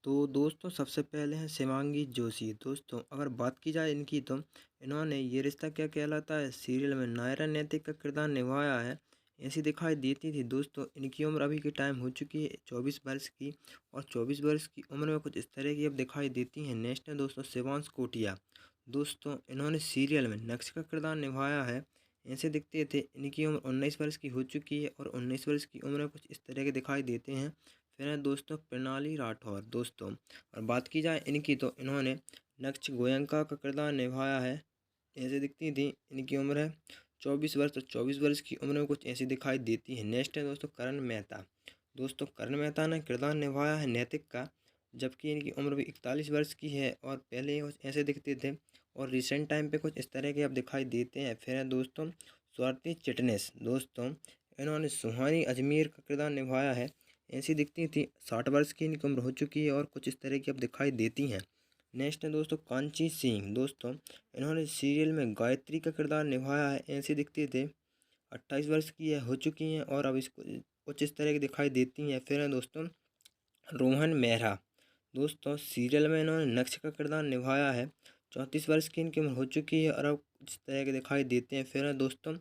तो दोस्तों सबसे पहले हैं शिवांगी जोशी। दोस्तों अगर बात की जाए इनकी तो इन्होंने ये रिश्ता क्या कहलाता है सीरियल में नायरा नैतिक का किरदार निभाया है। ऐसी दिखाई देती थी। दोस्तों इनकी उम्र अभी के टाइम हो चुकी है 24 वर्ष की और 24 वर्ष की उम्र में कुछ इस तरह की अब दिखाई देती हैं। नेक्स्ट है दोस्तों शिवांश कोटिया। दोस्तों इन्होंने सीरियल में नक्श का किरदार निभाया है। ऐसे दिखते थे। इनकी उम्र 19 वर्ष की हो चुकी है और 19 वर्ष की उम्र में कुछ इस तरह के दिखाई देते हैं। फिर है दोस्तों प्रणाली राठौर। दोस्तों और बात की जाए इनकी तो इन्होंने नक्श गोयंका का किरदार निभाया है। ऐसे दिखती थी। इनकी उम्र है 24 वर्ष और 24 वर्ष की उम्र में कुछ ऐसी दिखाई देती है। नेक्स्ट है दोस्तों करण मेहता। दोस्तों करण मेहता ने किरदार निभाया है नैतिक का, जबकि इनकी उम्र भी 41 वर्ष की है और पहले ही कुछ ऐसे दिखते थे और रिसेंट टाइम पे कुछ इस तरह के अब दिखाई देते हैं। फिर है दोस्तों स्वाति चिटनेस। दोस्तों इन्होंने सुहानी अजमेर का किरदार निभाया है। ऐसी दिखती थी। 60 वर्ष की इनकी उम्र हो चुकी है और कुछ इस तरह की अब दिखाई देती हैं। नेक्स्ट है दोस्तों कांची सिंह। दोस्तों इन्होंने सीरियल में गायत्री का किरदार निभाया है। ऐसी दिखती थे। 28 वर्ष की है हो चुकी हैं और अब इसको कुछ इस तरह की दिखाई देती हैं। फिर है दोस्तों रोहन मेहरा। दोस्तों सीरियल में इन्होंने नक्श का किरदार निभाया है। 34 वर्ष की इनकी उम्र हो चुकी है और अब इस तरह के दिखाई देते हैं। फिर है दोस्तों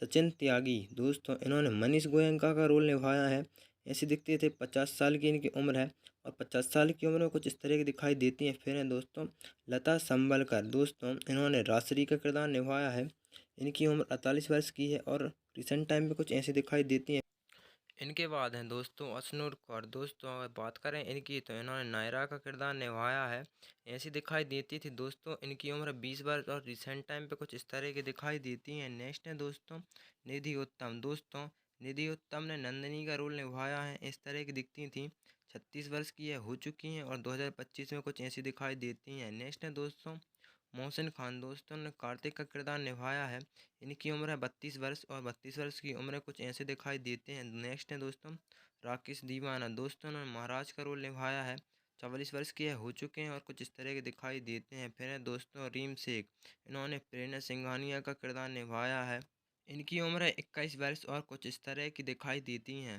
सचिन त्यागी। दोस्तों इन्होंने मनीष गोयंका का रोल निभाया है। ऐसे दिखते थे। 50 साल की इनकी उम्र है और 50 साल की उम्र में कुछ इस तरह की दिखाई देती हैं। फिर है दोस्तों लता संबलकर। दोस्तों इन्होंने राजश्री का किरदार निभाया है। इनकी उम्र 48 वर्ष की है और रिसेंट टाइम में कुछ ऐसी दिखाई देती हैं। इनके बाद हैं दोस्तों अशनूर कौर। दोस्तों अगर बात करें इनकी तो इन्होंने नायरा का किरदार निभाया है। ऐसी दिखाई देती थी। दोस्तों इनकी उम्र 20 वर्ष और रिसेंट टाइम पे कुछ इस तरह की दिखाई देती हैं। नेक्स्ट है दोस्तों निधि उत्तम। दोस्तों निधि उत्तम ने नंदिनी का रोल निभाया है। इस तरह की दिखती थी। 36 वर्ष की है हो चुकी हैं और 2025 में कुछ ऐसी दिखाई देती हैं। नेक्स्ट है दोस्तों मोहसिन खान। दोस्तों ने कार्तिक का किरदार निभाया है। इनकी उम्र है 32 वर्ष और 32 वर्ष की उम्र कुछ ऐसे दिखाई देते हैं। नेक्स्ट है दोस्तों राकेश दीवाना। दोस्तों ने महाराज का रोल निभाया है। 44 वर्ष के हो चुके हैं और कुछ इस तरह के दिखाई देते हैं। फिर है दोस्तों रीम शेख। इन्होंने प्रेरणा सिंघानिया का किरदार निभाया है। इनकी उम्र है 21 वर्ष और कुछ इस तरह की दिखाई देती हैं।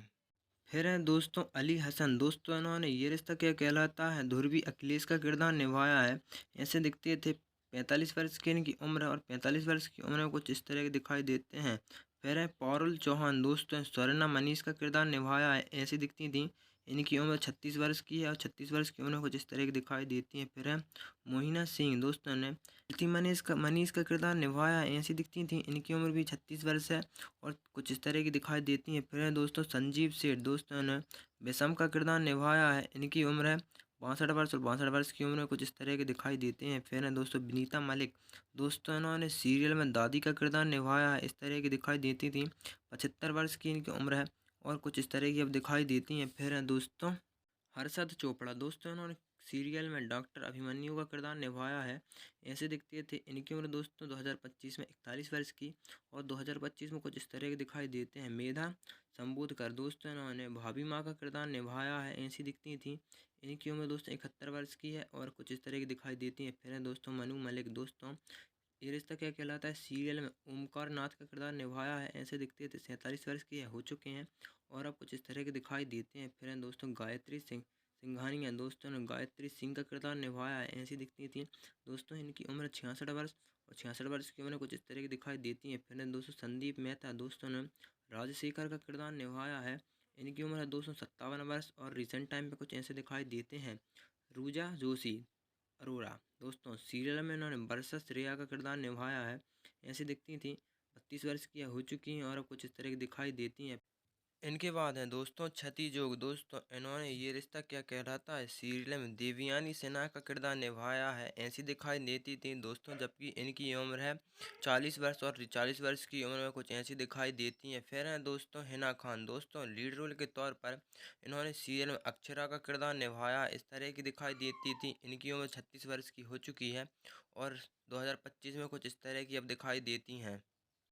फिर हैं दोस्तों अली हसन। दोस्तों इन्होंने ये रिश्ता क्या कहलाता है ध्रुवी अखिलेश का किरदार निभाया है। ऐसे दिखते थे। 45 वर्ष की इनकी उम्र है और 45 वर्ष की उम्र में कुछ इस तरह के दिखाई देते हैं। फिर है पारुल चौहान। दोस्तों स्वर्णा मनीष का किरदार निभाया है। ऐसी दिखती थी। इनकी उम्र 36 वर्ष की है और 36 वर्ष की उम्र में कुछ इस तरह की दिखाई देती है। फिर है मोहिना सिंह। दोस्तों ने इल्ती मनीष का किरदार निभाया है। ऐसी दिखती थी। इनकी उम्र भी 36 वर्ष है और कुछ इस तरह की दिखाई देती हैं। फिर है दोस्तों संजीव सेठ। दोस्तों ने बेसम का किरदार निभाया है। इनकी उम्र है 62 वर्ष और 62 वर्ष की उम्र में कुछ इस तरह के दिखाई देते हैं। फिर है दोस्तों विनीता मलिक। दोस्तों इन्होंने सीरियल में दादी का किरदार निभाया है। इस तरह की दिखाई देती थी। 75 वर्ष की इनकी उम्र है और कुछ इस तरह की अब दिखाई देती हैं। फिर है दोस्तों हर्षद चोपड़ा। दोस्तों इन्होंने सीरियल में डॉक्टर अभिमन्यु का किरदार निभाया है। ऐसे दिखते थे। इनकी उम्र दोस्तों 2025 में 41 वर्ष की और 2025 में कुछ इस तरह के दिखाई देते हैं। मेधा संबोधकर। दोस्तों इन्होंने भाभी माँ का किरदार निभाया है। ऐसी दिखती थी। इनकी उम्र दोस्तों 71 वर्ष की है और कुछ इस तरह की दिखाई देती है। फिर है दोस्तों मनु मलिक। दोस्तों ये रिश्ता क्या कहलाता है सीरियल में ओमकार नाथ का किरदार निभाया है। ऐसे दिखते थे। 47 वर्ष के हो चुके हैं और अब कुछ इस तरह के दिखाई देते हैं। फिर हैं दोस्तों गायत्री सिंह सिंघानिया। दोस्तों ने गायत्री सिंह का किरदार निभाया है। ऐसी दिखती थी। दोस्तों इनकी उम्र 66 वर्ष और 66 वर्ष की उम्र कुछ इस तरह की दिखाई देती है। फिर हैं दोस्तों संदीप मेहता। दोस्तों ने राजशेखर का किरदार निभाया है। इनकी उम्र है 257 वर्ष और रिसेंट टाइम पे कुछ ऐसे दिखाई देते हैं। रूजा जोशी अरोरा। दोस्तों सीरियल में इन्होंने बरसा श्रेया का किरदार निभाया है। ऐसी दिखती थी। 32 वर्ष की हो चुकी हैं और अब कुछ इस तरह की दिखाई देती हैं। इनके बाद हैं दोस्तों क्षति जोग। दोस्तों इन्होंने ये रिश्ता क्या कहलाता है सीरियल में देवयानी सिन्हा का किरदार निभाया है। ऐसी दिखाई देती थी दोस्तों, जबकि इनकी उम्र है 40 वर्ष और 40 वर्ष की उम्र में कुछ ऐसी दिखाई देती हैं। फिर हैं दोस्तों हिना खान। दोस्तों लीड रोल के तौर पर इन्होंने सीरियल में अक्षरा का किरदार निभाया। इस तरह की दिखाई देती थी। इनकी उम्र 36 वर्ष की हो चुकी है और 2025 में कुछ इस तरह की अब दिखाई देती हैं।